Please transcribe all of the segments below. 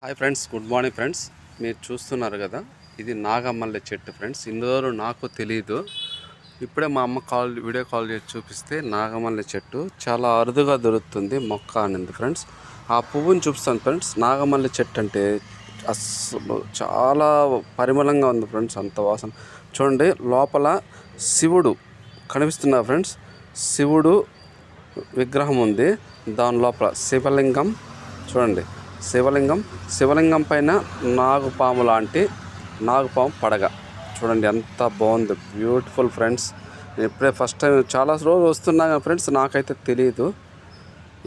Hi friends, good morning friends. మీరు చూస్తున్నారు కదా, ఇది నాగమల్లె చెట్టు ఫ్రెండ్స్. ఇందులో నాకు తెలియదు. ఇప్పుడే మా అమ్మ వీడియో కాల్ చేసి చూపిస్తే నాగమల్లె చెట్టు చాలా అరుదుగా దొరుకుతుంది మొక్క అనింది ఫ్రెండ్స్. ఆ పువ్వుని చూపిస్తాను ఫ్రెండ్స్. నాగమల్లె చెట్టు అంటే అస్సలు చాలా పరిమళంగా ఉంది ఫ్రెండ్స్. అంత వాసన చూడండి. లోపల శివుడు కనిపిస్తున్నారు ఫ్రెండ్స్. శివుడు విగ్రహం ఉంది. దాని లోపల శివలింగం చూడండి. శివలింగం పైన నాగుపాము లాంటి నాగుపాము పడగ చూడండి. ఎంత బాగుంది, బ్యూటిఫుల్ ఫ్రెండ్స్. నేను ఇప్పుడే ఫస్ట్ టైం, చాలా రోజులు వస్తున్నాగా ఫ్రెండ్స్, నాకైతే తెలియదు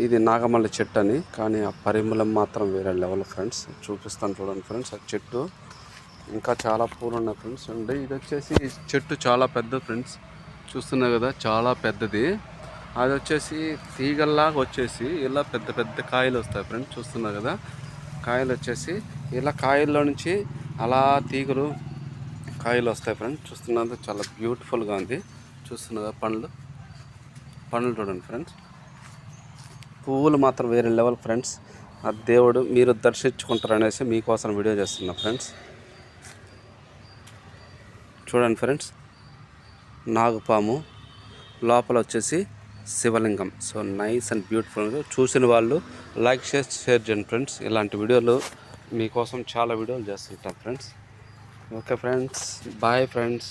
ఇది నాగమల్లి చెట్టు అని. కానీ ఆ పరిమళం మాత్రం వేరే లెవెల్ ఫ్రెండ్స్. చూపిస్తాను చూడండి ఫ్రెండ్స్. ఆ చెట్టు ఇంకా చాలా పూలు ఉన్నాయి ఫ్రెండ్స్. అండి ఇది వచ్చేసి చెట్టు చాలా పెద్ద ఫ్రెండ్స్. చూస్తున్నారు కదా, చాలా పెద్దది. అది వచ్చేసి తీగల్లాగా వచ్చేసి ఇలా పెద్ద పెద్ద కాయలు వస్తాయి ఫ్రెండ్స్. చూస్తున్నారు కదా, కాయలు వచ్చేసి ఇలా కాయల్లో నుంచి అలా తీగలు కాయలు వస్తాయి ఫ్రెండ్స్. చూస్తున్నారు, చాలా బ్యూటిఫుల్గా ఉంది. చూస్తున్నారు పండ్లు చూడండి ఫ్రెండ్స్. పువ్వులు మాత్రం వేరే లెవెల్ ఫ్రెండ్స్. ఆ దేవుడు మీరు దర్శించుకుంటారు అనేసి మీకోసం వీడియో చేస్తున్నా ఫ్రెండ్స్. చూడండి ఫ్రెండ్స్, నాగుపాము లోపల వచ్చేసి శివలింగం. So nice and beautiful. చూసిన వాళ్ళు లైక్ షేర్ చేయండి ఫ్రెండ్స్. ఇలాంటి వీడియోలు మీకోసం చాలా వీడియోలు చేస్తుంటాం friends. Okay friends, boy friends.